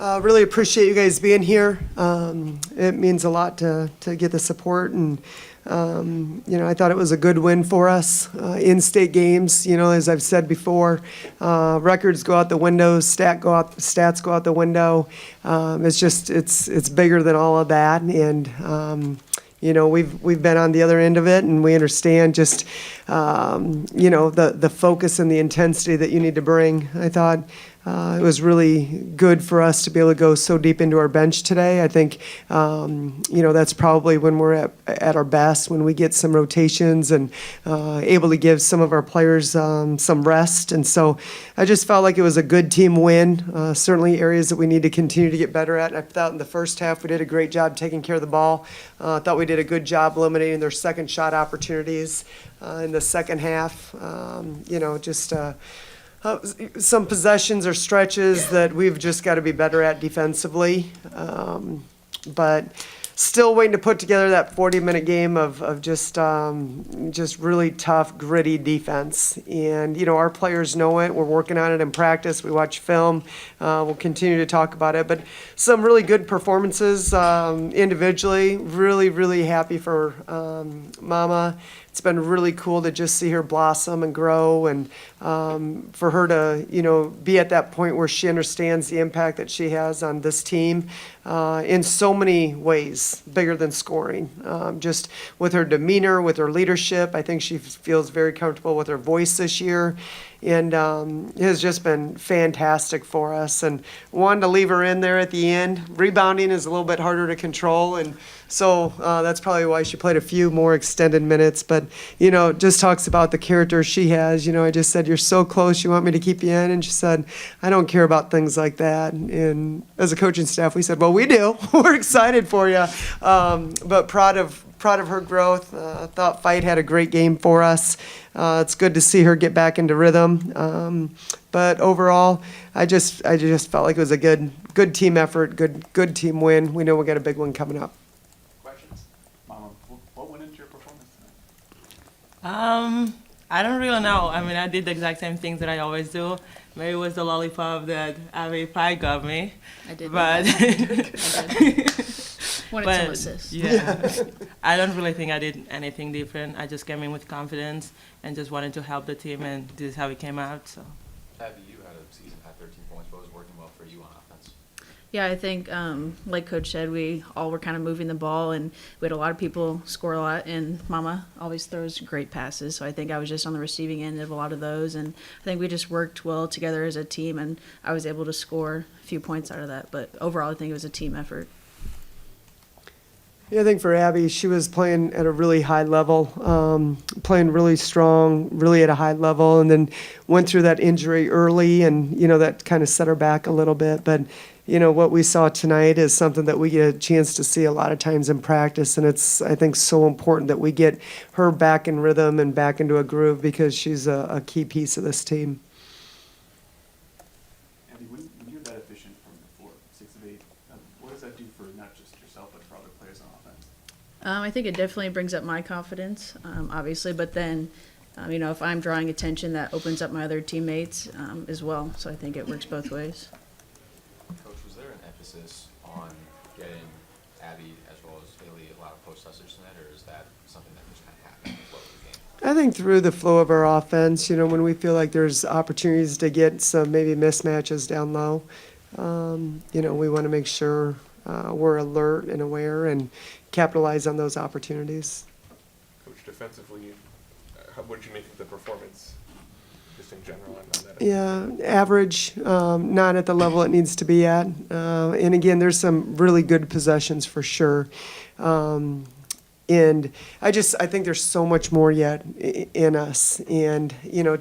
Really appreciate you guys being here. It means a lot to get the support, and I thought it was a good win for us. In-state games, as I've said before, records go out the window, stats go out the window. It's bigger than all of that, and we've been on the other end of it, and we understand just the focus and the intensity that you need to bring. I thought it was really good for us to be able to go so deep into our bench today. I think, that's probably when we're at our best, when we get some rotations and able to give some of our players some rest. And so I just felt like it was a good team win. Certainly areas that we need to continue to get better at. And I thought in the first half we did a great job taking care of the ball. I thought we did a good job eliminating their second shot opportunities in the second half. Some possessions or stretches that we've just got to be better at defensively. But still waiting to put together that 40-minute game of just really tough, gritty defense. And, our players know it. We're working on it in practice. We watch film. We'll continue to talk about it. But some really good performances individually. Really, really happy for Mama. It's been really cool to just see her blossom and grow, and for her to, be at that point where she understands the impact that she has on this team in so many ways, bigger than scoring. Just with her demeanor, with her leadership, I think she feels very comfortable with her voice this year, and it has just been fantastic for us. And wanted to leave her in there at the end. Rebounding is a little bit harder to control, and so that's probably why she played a few more extended minutes. But, just talks about the character she has. I just said, "You're so close, you want me to keep you in?" And she said, "I don't care about things like that." And as a coaching staff, we said, "Well, we do. We're excited for you." But proud of her growth. Thought Fight had a great game for us. It's good to see her get back into rhythm. But overall, I just felt like it was a good team effort, good team win. We know we got a big one coming up. Questions? Mama, what went into your performance tonight? I don't really know. I mean, I did the exact same things that I always do. Maybe it was the lollipop that Abby Pie got me. I did. But Wanted some assist. Yeah. I don't really think I did anything different. I just came in with confidence and just wanted to help the team, and this is how it came out. So. Abby, you had a season high 13 points. What was working well for you on offense? Yeah, I think, like Coach said, we all were kind of moving the ball, and we had a lot of people score a lot, and Mama always throws great passes. So I think I was just on the receiving end of a lot of those, and I think we just worked well together as a team, and I was able to score a few points out of that. But overall, I think it was a team effort. Yeah, I think for Abby, she was playing at a really high level, playing really strong, really at a high level, and then went through that injury early, and, that kind of set her back a little bit. But, what we saw tonight is something that we get a chance to see a lot of times in practice, and it's, I think, so important that we get her back in rhythm and back into a groove, because she's a key piece of this team. Abby, when you're that efficient from the floor, 6 of 8, what does that do for not just yourself but for other players on offense? I think it definitely brings up my confidence, obviously, but then, if I'm drawing attention, that opens up my other teammates as well. So I think it works both ways. Coach, was there an emphasis on getting Abby as well as Haley a lot of post usage tonight, or is that something that just kind of happened in the flow of the game? I think through the flow of our offense, when we feel like there's opportunities to get some maybe mismatches down low, we want to make sure we're alert and aware and capitalize on those opportunities. Coach, defensively, what did you make of the performance, just in general? On that? Yeah, average, not at the level it needs to be at. And again, there's some really good possessions for sure. And I think there's so much more yet in us. And,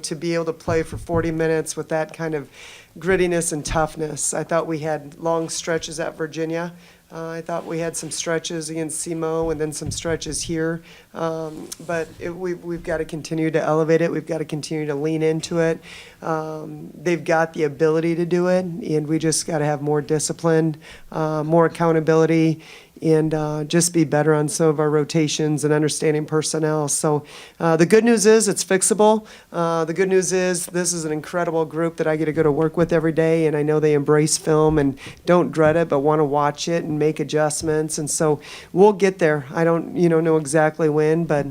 to be able to play for 40 minutes with that kind of grittiness and toughness. I thought we had long stretches at Virginia. I thought we had some stretches against SEMO and then some stretches here. But we've got to continue to elevate it. We've got to continue to lean into it. They've got the ability to do it, and we just got to have more discipline, more accountability, and just be better on some of our rotations and understanding personnel. So the good news is it's fixable. The good news is this is an incredible group that I get to go to work with every day, and I know they embrace film and don't dread it, but want to watch it and make adjustments. And so we'll get there. I don't, know exactly when, but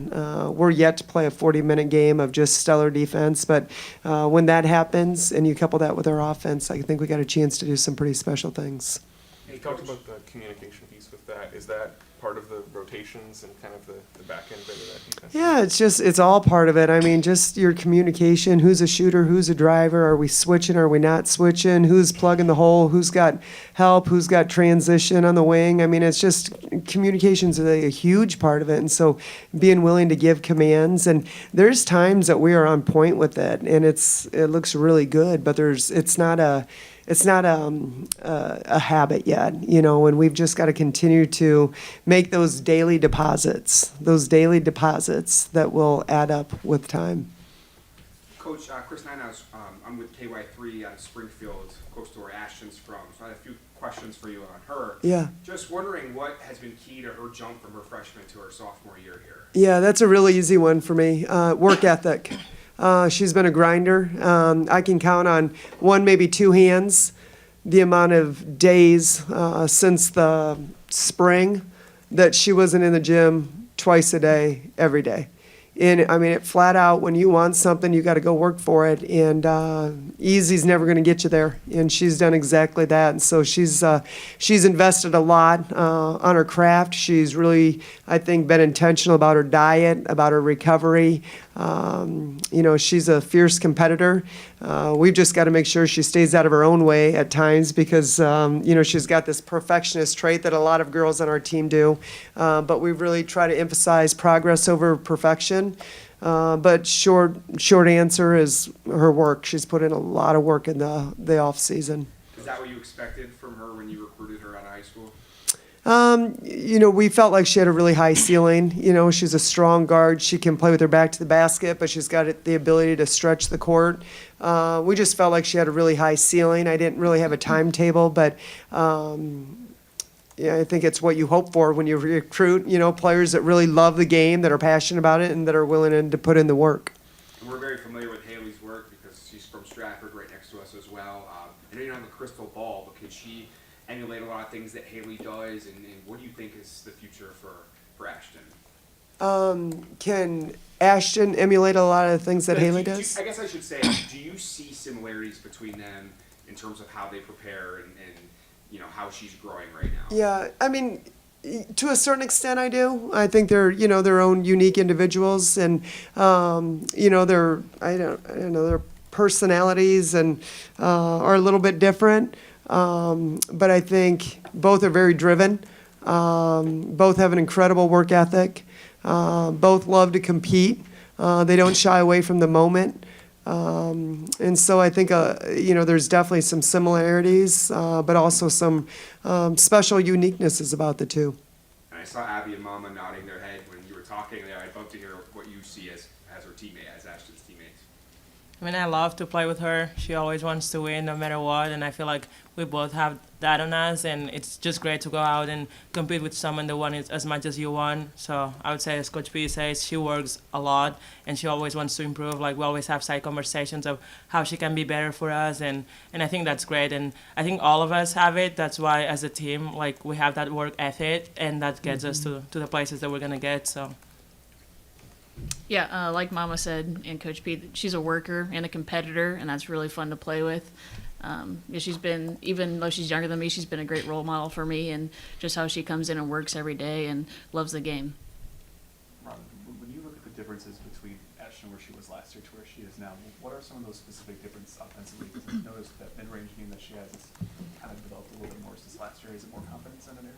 we're yet to play a 40-minute game of just stellar defense. But when that happens, and you couple that with our offense, I think we got a chance to do some pretty special things. You talked about the communication piece with that. Is that part of the rotations and kind of the back end bit of that defense? Yeah, it's all part of it. I mean, just your communication, who's a shooter, who's a driver, are we switching, are we not switching, who's plugging the hole, who's got help, who's got transition on the wing. I mean, it's just communication's a huge part of it. And so being willing to give commands, and there's times that we are on point with it, and it looks really good, but it's not a habit yet, and we've just got to continue to make those daily deposits that will add up with time. Coach, Chris Ninehouse, I'm with KY3 out of Springfield, close to where Ashton's from. So I had a few questions for you on her. Yeah. Just wondering what has been key to her jump from her freshman to her sophomore year here. Yeah, that's a really easy one for me. Work ethic. She's been a grinder. I can count on one, maybe two hands, the amount of days since the spring that she wasn't in the gym twice a day, every day. And I mean, it flat out, when you want something, you got to go work for it. And easy's never going to get you there. And she's done exactly that. And so she's invested a lot on her craft. She's really, I think, been intentional about her diet, about her recovery. She's a fierce competitor. We've just got to make sure she stays out of her own way at times because, she's got this perfectionist trait that a lot of girls on our team do. But we really try to emphasize progress over perfection. But short answer is her work. She's put in a lot of work in the off season. Is that what you expected from her when you recruited her out of high school? We felt like she had a really high ceiling. She's a strong guard. She can play with her back to the basket, but she's got the ability to stretch the court. We just felt like she had a really high ceiling. I didn't really have a timetable, but I think it's what you hope for when you recruit, players that really love the game, that are passionate about it, and that are willing to put in the work. And we're very familiar with Haley's work because she's from Stratford, right next to us as well. I know you don't have a crystal ball, but could she emulate a lot of things that Haley does, and what do you think is the future for Ashton? Can Ashton emulate a lot of the things that Haley does? I guess I should say, do you see similarities between them in terms of how they prepare and how she's growing right now? Yeah, I mean, to a certain extent, I do. I think they're their own unique individuals, and their their personalities and are a little bit different. But I think both are very driven. Both have an incredible work ethic. Both love to compete. They don't shy away from the moment. And so I think, there's definitely some similarities, but also some special uniquenesses about the two. And I saw Abby and Mama nodding their head when you were talking there. I'd love to hear what you see as her teammate, as Ashton's teammates. I mean, I love to play with her. She always wants to win no matter what, and I feel like we both have that on us, and it's just great to go out and compete with someone that won it as much as you won. So I would say, as Coach P says, she works a lot, and she always wants to improve. Like, we always have side conversations of how she can be better for us, and I think that's great. And I think all of us have it. That's why, as a team, like, we have that work ethic, and that gets us to the places that we're going to get, so. Yeah, like Mama said, and Coach Pete, she's a worker and a competitor, and that's really fun to play with. She's been, even though she's younger than me, she's been a great role model for me, and just how she comes in and works every day and loves the game. Robin, when you look at the differences between Ashton, where she was last year, to where she is now, what are some of those specific differences offensively? Because I've noticed that mid-range game that she has is kind of developed a little bit more since last year. Is it more confidence in an area?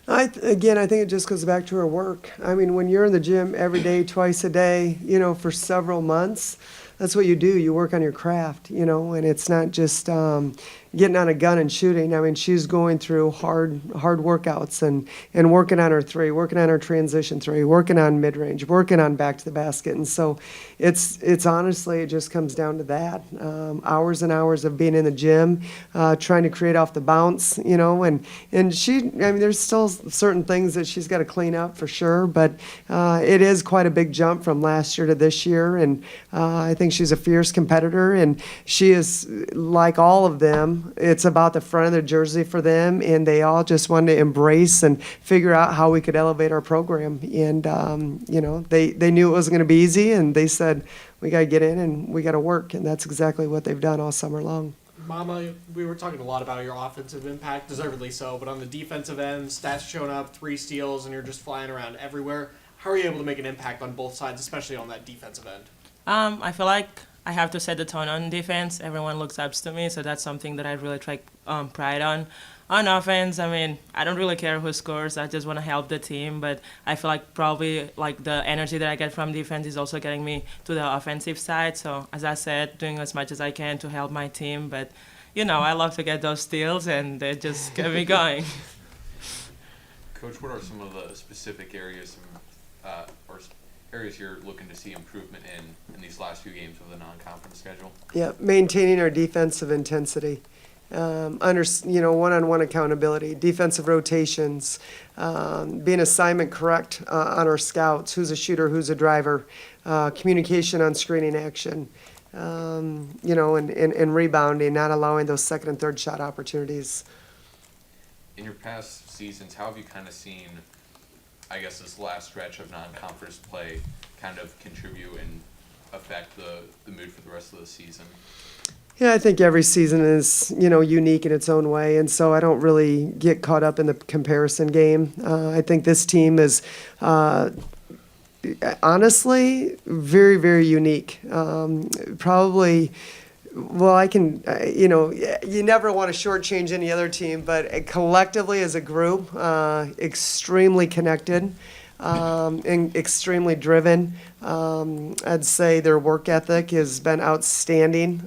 I think it just goes back to her work. I mean, when you're in the gym every day, twice a day, for several months, that's what you do. You work on your craft, and it's not just, getting on a gun and shooting. I mean, she's going through hard workouts and working on her three, working on her transition three, working on mid-range, working on back to the basket. And so it's honestly, it just comes down to that. Hours and hours of being in the gym, trying to create off the bounce, you know, and she, I mean, there's still certain things that she's got to clean up for sure, but it is quite a big jump from last year to this year. And I think she's a fierce competitor, and she is, like all of them, it's about the front of the jersey for them, and they all just wanted to embrace and figure out how we could elevate our program. And, you know, they knew it wasn't going to be easy, and they said, we got to get in and we got to work. And that's exactly what they've done all summer long. Mama, we were talking a lot about your offensive impact, deservedly so, but on the defensive end, stats showing up, 3 steals, and you're just flying around everywhere. How are you able to make an impact on both sides, especially on that defensive end? I feel like I have to set the tone on defense. Everyone looks up to me, so that's something that I really take pride on. On offense, I mean, I don't really care who scores. I just want to help the team, but I feel like probably like the energy that I get from defense is also getting me to the offensive side. So as I said, doing as much as I can to help my team, but you know, I love to get those steals, and they just get me going. Coach, what are some of the specific areas or areas you're looking to see improvement in these last few games of the non-conference schedule? Yeah, maintaining our defensive intensity. One-on-one accountability, defensive rotations, being assignment correct on our scouts, who's a shooter, who's a driver, communication on screening action, and rebounding, not allowing those second and third shot opportunities. In your past seasons, how have you kind of seen, I guess, this last stretch of non-conference play kind of contribute and affect the mood for the rest of the season? Yeah, I think every season is, unique in its own way, and so I don't really get caught up in the comparison game. I think this team is honestly very, very unique. Probably, well, I can, you never want to shortchange any other team, but collectively as a group, extremely connected. And extremely driven. I'd say their work ethic has been outstanding.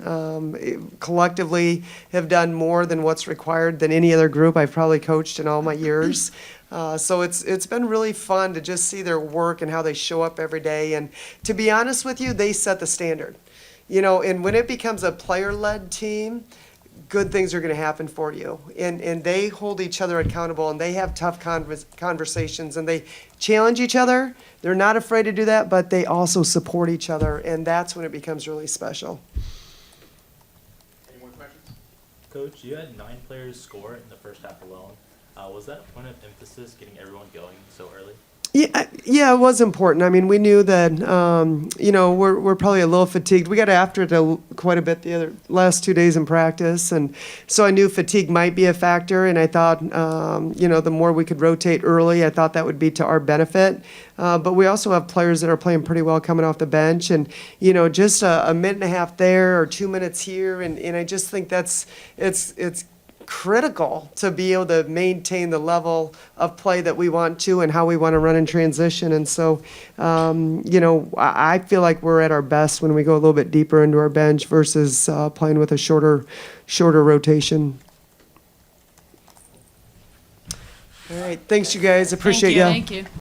Collectively have done more than what's required than any other group I've probably coached in all my years. So it's been really fun to just see their work and how they show up every day. And to be honest with you, they set the standard. And when it becomes a player-led team, good things are going to happen for you. And they hold each other accountable, and they have tough conversations, and they challenge each other. They're not afraid to do that, but they also support each other, and that's when it becomes really special. Any more questions? Coach, you had 9 players score in the first half alone. Was that a point of emphasis, getting everyone going so early? Yeah, it was important. I mean, we knew that, we're probably a little fatigued. We got after it quite a bit the last 2 days in practice, and so I knew fatigue might be a factor, and I thought, the more we could rotate early, I thought that would be to our benefit. But we also have players that are playing pretty well coming off the bench, and, just a minute and a half there or 2 minutes here, and I just think it's critical to be able to maintain the level of play that we want to and how we want to run in transition. And so, I feel like we're at our best when we go a little bit deeper into our bench versus playing with a shorter rotation. All right. Thanks, you guys. Appreciate you. Thank you.